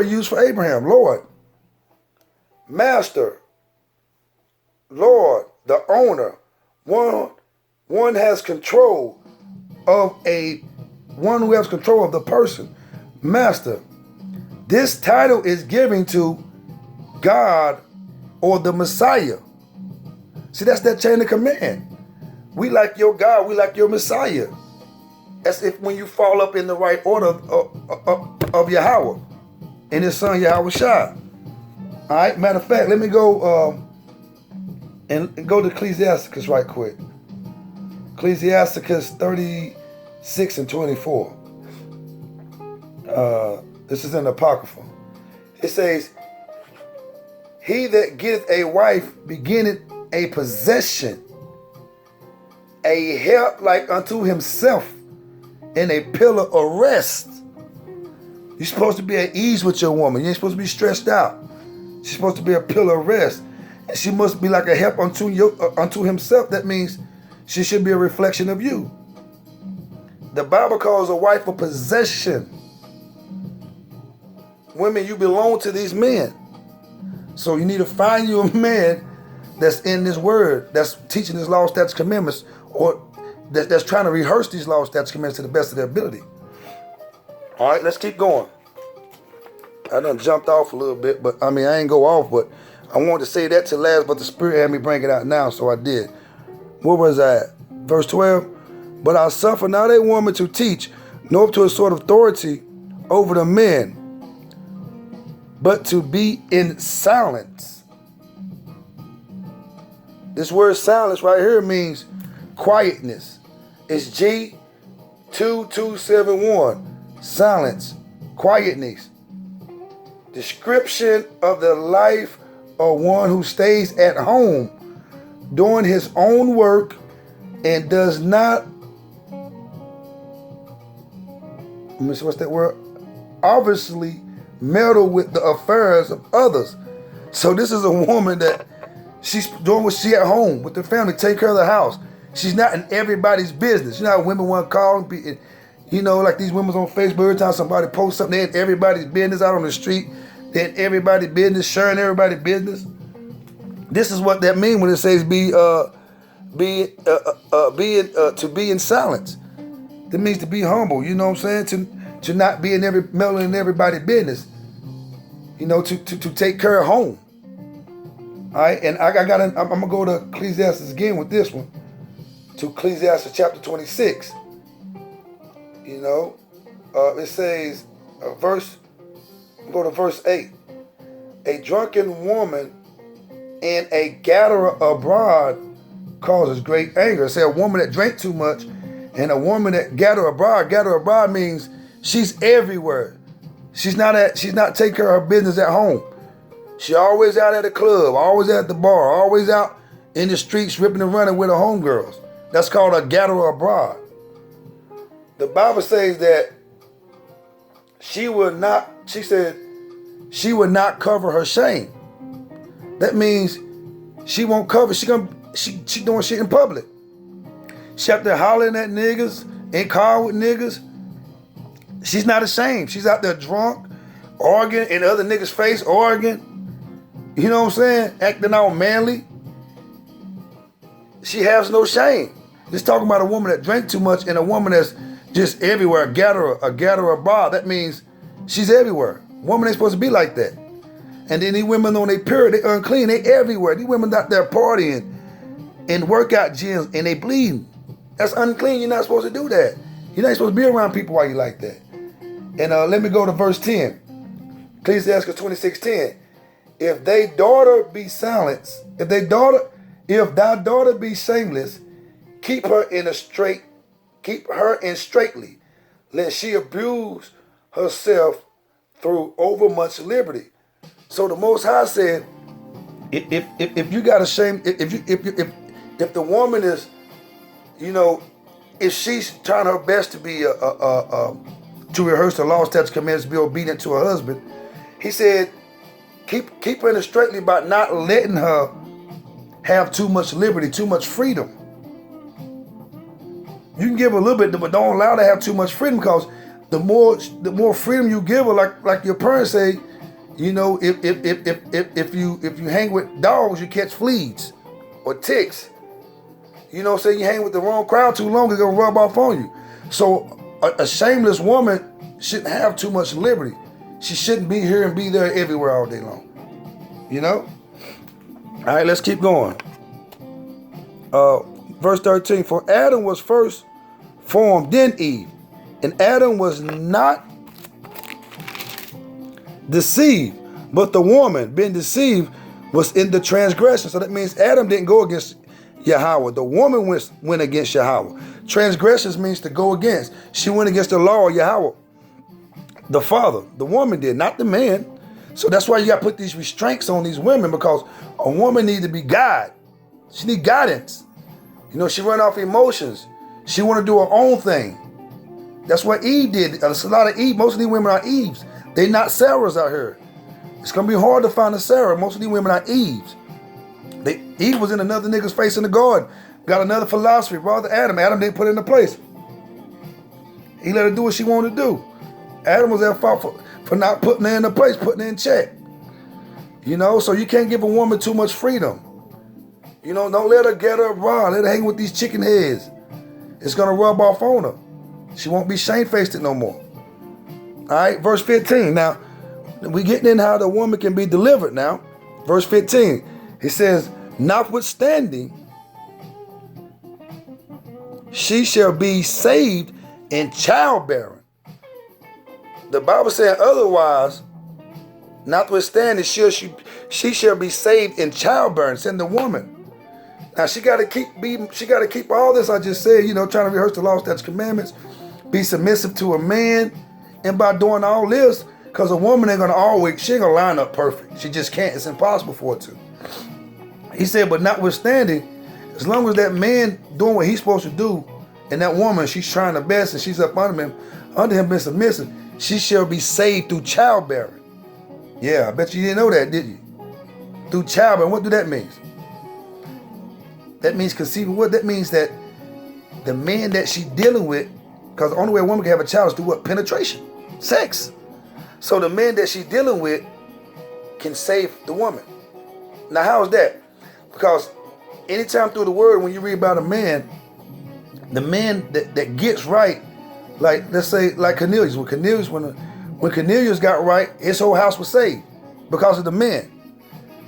used for Abraham. Lord, master, Lord, the owner. One has control of one who has control of the person. Master. This title is given to God or the Messiah. See, that's that chain of command. We like your God, we like your Messiah. That's if when you fall up in the right order of Yahweh and his son Yahweh Shai. All right, matter of fact, let me go and go to Ecclesiasticus right quick. Ecclesiasticus 36 and 24. This is in the Apocrypha. It says, he that getteth a wife beginneth a possession, a help like unto himself, and a pillar of rest. You're supposed to be at ease with your woman. You ain't supposed to be stressed out. She's supposed to be a pillar of rest. And she must be like a help unto himself. That means she should be a reflection of you. The Bible calls a wife a possession. Women, you belong to these men. So you need to find you a man that's in this word, that's teaching these laws, statutes, commandments, or that's trying to rehearse these laws, statutes, commandments to the best of their ability. All right, let's keep going. I done jumped off a little bit, but I ain't go off, but I wanted to say that to last, but the Spirit had me bring it out now, so I did. Where was I at? Verse 12. But I suffer not a woman to teach, nor to a sort of authority over the men, but to be in silence. This word silence right here means quietness. It's G2271. Silence, quietness. Description of the life of one who stays at home doing his own work and does not, what's that word? Obviously meddle with the affairs of others. So this is a woman that she's doing what she at home with the family, take care of the house. She's not in everybody's business. You know how women want to call and be, you know, like these women on Facebook, every time somebody posts something, they in everybody's business out on the street. They in everybody's business, sharing everybody's business. This is what that means when it says to be in silence. That means to be humble, you know what I'm saying? To not be meddling in everybody's business. You know, to take care of home. All right, and I'm gonna go to Ecclesiastes again with this one. To Ecclesiastes chapter 26. You know, it says, go to verse 8. A drunken woman and a gatherer abroad causes great anger. It says a woman that drank too much and a woman that gather abroad means she's everywhere. She's not taking care of her business at home. She always out at the club, always at the bar, always out in the streets ripping and running with her homegirls. That's called a gatherer abroad. The Bible says that she would not cover her shame. That means she won't cover, she doing shit in public. She out there hollering at niggas, in car with niggas. She's not ashamed. She's out there drunk, arguing in other niggas' face, arguing. You know what I'm saying? Acting all manly. She has no shame. Just talking about a woman that drank too much and a woman that's just everywhere, a gatherer abroad. That means she's everywhere. Woman ain't supposed to be like that. And then these women on their period, they unclean, they everywhere. These women out there partying in workout gyms and they bleeding. That's unclean. You're not supposed to do that. You're not supposed to be around people while you like that. And let me go to verse 10. Ecclesiastes 26:10. If thy daughter be silenced, if thy daughter be shameless, keep her in straitly, lest she abuse herself through overmuch liberty. So the Most High said, if you got a shame, if the woman is, you know, if she's trying her best to be to rehearse the law, statutes, commandments, be obedient to her husband, he said, keep her in straitly by not letting her have too much liberty, too much freedom. You can give her a little bit, but don't allow her to have too much freedom, because the more freedom you give her, like your parents say, you know, if you hang with dogs, you catch fleas or ticks. You know, say you hang with the wrong crowd too long, it's gonna rub off on you. So a shameless woman shouldn't have too much liberty. She shouldn't be here and be there everywhere all day long. You know? All right, let's keep going. Verse 13, for Adam was first formed, then Eve. And Adam was not deceived, but the woman, being deceived, was in the transgression. So that means Adam didn't go against Yahweh. The woman went against Yahweh. Transgressions means to go against. She went against the law of Yahweh. The father, the woman did, not the man. So that's why you got to put these restraints on these women, because a woman needs to be guided. She needs guidance. You know, she run off emotions. She want to do her own thing. That's what Eve did. There's a lot of Eve. Most of these women are Eves. They not Sarahs out here. It's going to be hard to find a Sarah. Most of these women are Eves. Eve was in another nigga's face in the garden. Got another philosophy. Brother Adam didn't put it into place. He let her do what she wanted to do. Adam was at fault for not putting her in the place, putting her in check. You know, so you can't give a woman too much freedom. You know, don't let her get her raw. Let her hang with these chicken heads. It's going to rub off on her. She won't be shamefaced no more. All right, verse 15. Now, we getting in how the woman can be delivered now. Verse 15. He says, notwithstanding, she shall be saved in childbearing. The Bible said otherwise, notwithstanding, she shall be saved in childbearing. Send the woman. Now she got to keep all this I just said, you know, trying to rehearse the law, statutes, commandments, be submissive to a man, and by doing all this, because a woman ain't she ain't gonna line up perfect. She just can't. It's impossible for her to. He said, but notwithstanding, as long as that man doing what he's supposed to do, and that woman, she's trying her best and she's up under him being submissive, she shall be saved through childbearing. Yeah, I bet you didn't know that, did you? Through childbearing. What do that mean? That means conceiving. What that means that the man that she's dealing with, because the only way a woman can have a child is through what? Penetration, sex. So the man that she's dealing with can save the woman. Now, how is that? Because anytime through the word, when you read about a man, the man that gets right, like let's say like Cornelius. When Cornelius got right, his whole house was saved because of the men.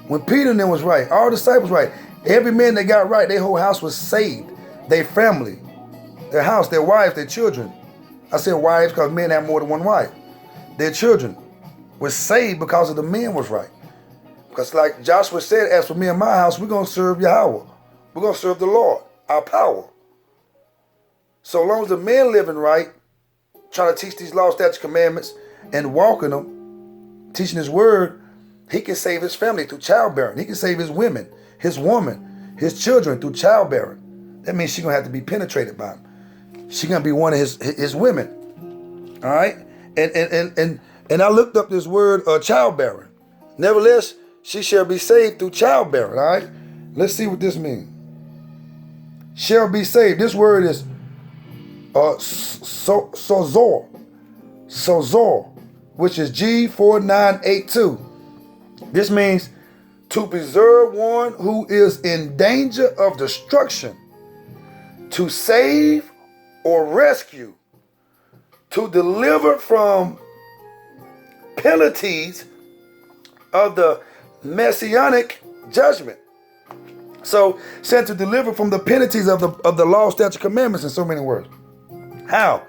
When Peter and them was right, all the disciples right, every man that got right, their whole house was saved. Their family, their house, their wives, their children. I said wives because men have more than one wife. Their children were saved because of the men was right. Because like Joshua said, as for me and my house, we're going to serve Yahweh. We're going to serve the Lord, our power. So long as the men living right, trying to teach these laws, statutes, commandments, and walking them, teaching his word, he can save his family through childbearing. He can save his women, his woman, his children through childbearing. That means she's going to have to be penetrated by him. She's going to be one of his women. All right? And I looked up this word childbearing. Nevertheless, she shall be saved through childbearing. All right? Let's see what this means. Shall be saved. This word is sozor, which is G4982. This means to preserve one who is in danger of destruction, to save or rescue, to deliver from penalties of the messianic judgment. So, sent to deliver from the penalties of the law, statutes, commandments, in so many words. How?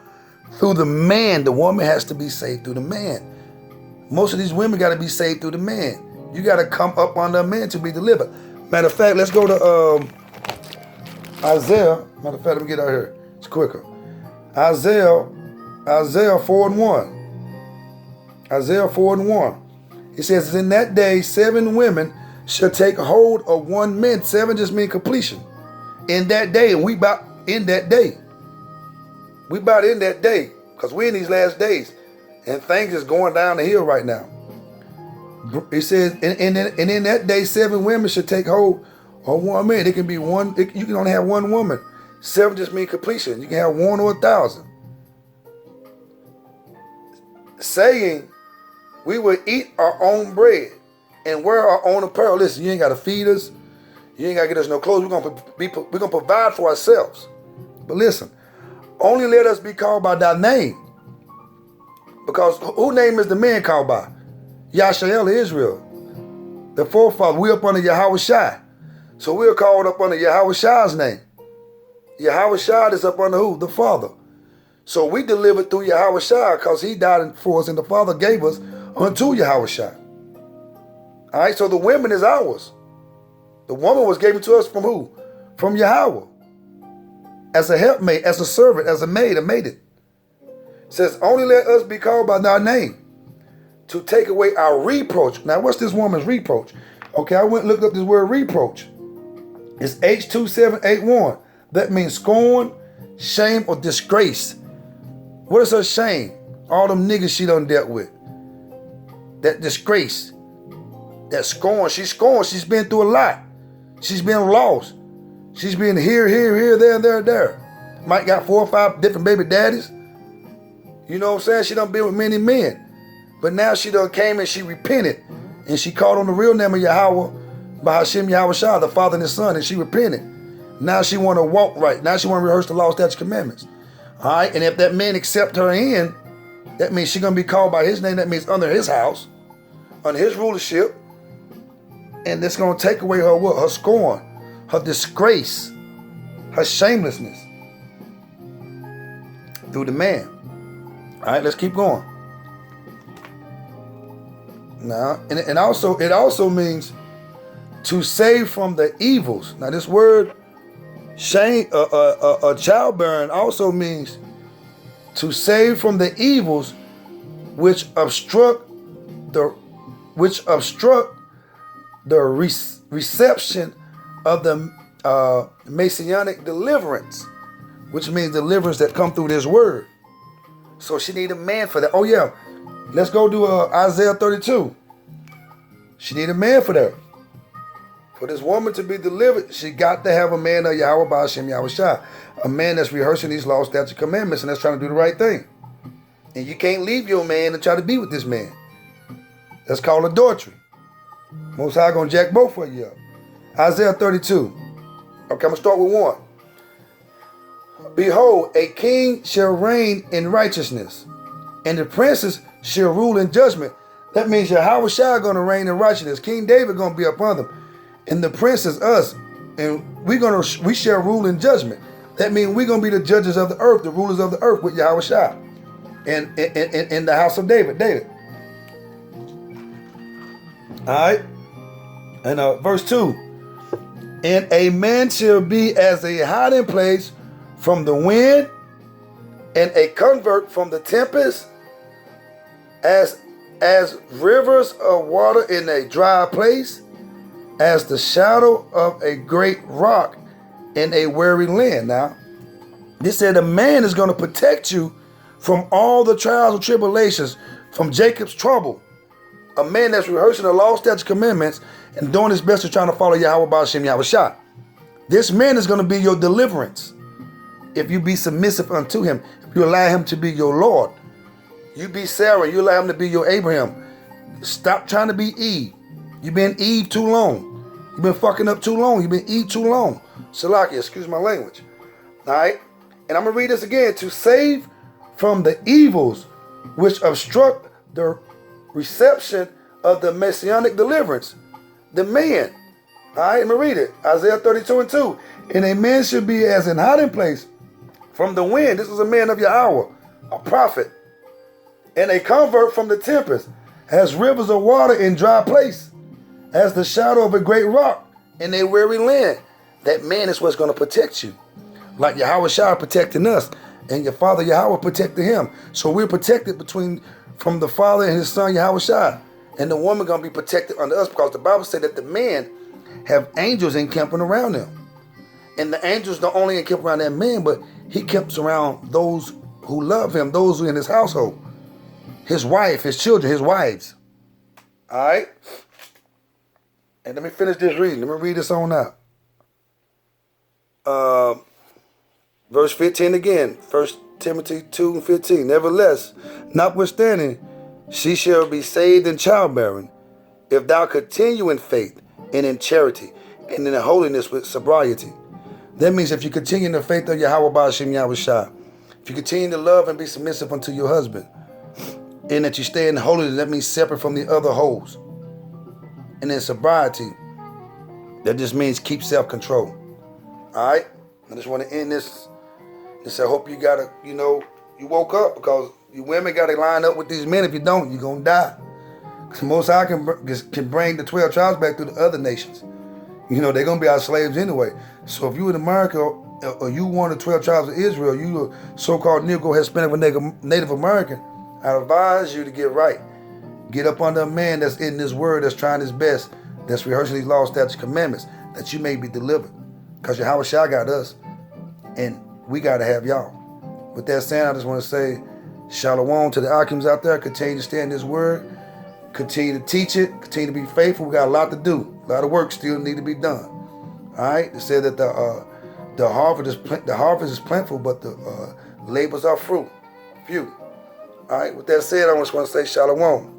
Through the man. The woman has to be saved through the man. Most of these women got to be saved through the man. You got to come up under a man to be delivered. Matter of fact, let's go to Isaiah. Matter of fact, let me get out here. It's quicker. Isaiah 4:1. Isaiah 4:1. It says, in that day, 7 women shall take hold of one man. 7 just means completion. In that day, and we about in that day. We about in that day, because we're in these last days, and things is going down the hill right now. It says, and in that day, 7 women should take hold of one man. It can be one. You can only have one woman. 7 just means completion. You can have 1 or 1,000. saying, we will eat our own bread and wear our own apparel. Listen, you ain't got to feed us. You ain't got to get us no clothes. We're gonna provide for ourselves. But listen, only let us be called by thy name. Because whose name is the man called by? Yashael Israel, the forefather. We up under Yahweh Shai. So we're called up under Yahweh Shai's name. Yahweh Shai is up under who? The Father. So we delivered through Yahweh Shai because he died for us and the Father gave us unto Yahweh Shai. All right, so the women is ours. The woman was given to us from who? From Yahweh. As a helpmate, as a servant, as a maid, a maiden. It says, only let us be called by thy name to take away our reproach. Now, what's this woman's reproach? Okay, I went and looked up this word reproach. It's H2781. That means scorn, shame, or disgrace. What is her shame? All them niggas she done dealt with. That disgrace. That scorn. She's scorned. She's been through a lot. She's been lost. She's been here, there. Might got 4 or 5 different baby daddies. You know what I'm saying? She done been with many men. But now she done came and she repented. And she called on the real name of Yahweh by Hashem Yahweh Shai, the Father and the Son, and she repented. Now she want to walk right. Now she want to rehearse the law, statutes, commandments. All right? And if that man accept her in, that means she's going to be called by his name. That means under his house, under his rulership. And that's going to take away her what? Her scorn, her disgrace, her shamelessness through the man. All right, let's keep going. Now, and it also means to save from the evils. Now, this word shame, childbearing also means to save from the evils which obstruct the reception of the messianic deliverance, which means deliverance that come through this word. So she need a man for that. Oh yeah, let's go do Isaiah 32. She need a man for that. For this woman to be delivered, she got to have a man of Yahweh by Hashem Yahweh Shai. A man that's rehearsing these laws, statutes, commandments, and that's trying to do the right thing. And you can't leave your man and try to be with this man. That's called adultery. Most High gonna jack both of you up. Isaiah 32. Okay, I'm gonna start with 1. Behold, a king shall reign in righteousness, and the princes shall rule in judgment. That means Yahweh Shai gonna reign in righteousness. King David gonna be upon them, and the princes us, and we shall rule in judgment. That means we're gonna be the judges of the earth, the rulers of the earth with Yahweh Shai, and in the house of David. All right, and verse 2. And a man shall be as a hiding place from the wind, and a convert from the tempest, as rivers of water in a dry place, as the shadow of a great rock in a weary land. Now, this said a man is going to protect you from all the trials and tribulations, from Jacob's trouble. A man that's rehearsing the law, statutes, commandments, and doing his best to trying to follow Yahweh by Hashem Yahweh Shai. This man is going to be your deliverance. If you be submissive unto him, if you allow him to be your Lord. You be Sarah, you allow him to be your Abraham. Stop trying to be Eve. You've been Eve too long. You've been fucking up too long. You've been Eve too long. Salakia, excuse my language. All right? And I'm going to read this again. To save from the evils which obstruct the reception of the messianic deliverance. The man. All right, let me read it. Isaiah 32:2. And a man should be as an hiding place from the wind. This is a man of Yahweh, a prophet. And a convert from the tempest, as rivers of water in dry place, as the shadow of a great rock in a weary land. That man is what's going to protect you. Like Yahweh Shai protecting us, and your father Yahweh protected him. So we're protected from the father and his son Yahweh Shai. And the woman going to be protected under us, because the Bible said that the man have angels encamping around them. And the angels don't only encamp around that man, but he camps around those who love him, those who are in his household. His wife, his children, his wives. All right? And let me finish this reading. Let me read this on out. Verse 15 again. 1 Timothy 2:15. Nevertheless, notwithstanding, She shall be saved in childbearing, if thou continue in faith and in charity and in holiness with sobriety. That means if you continue in the faith of Yahweh Ba'ashem Yahushua, if you continue to love and be submissive unto your husband, and that you stay in holiness, that means separate from the other hoes. And in sobriety, that just means keep self-control. Alright? I just want to end this. I hope you gotta, you woke up, because you women gotta line up with these men. If you don't, you're gonna die. Because Most High can bring the 12 tribes back through the other nations. They're gonna be our slaves anyway. So if you in America, or you one of the 12 tribes of Israel, you a so-called Negro, Hispanic, or Native American, I advise you to get right. Get up under a man that's in this word, that's trying his best, that's rehearsing these laws, statutes, commandments, that you may be delivered. Because Yahweh Shah got us, and we got to have y'all. With that saying, I just want to say shalom to the Akims out there. Continue to stay in this word. Continue to teach it. Continue to be faithful. We got a lot to do. A lot of work still need to be done. All right? They said that the harvest is plentiful, but the labors are few. All right? With that said, I just want to say shalom.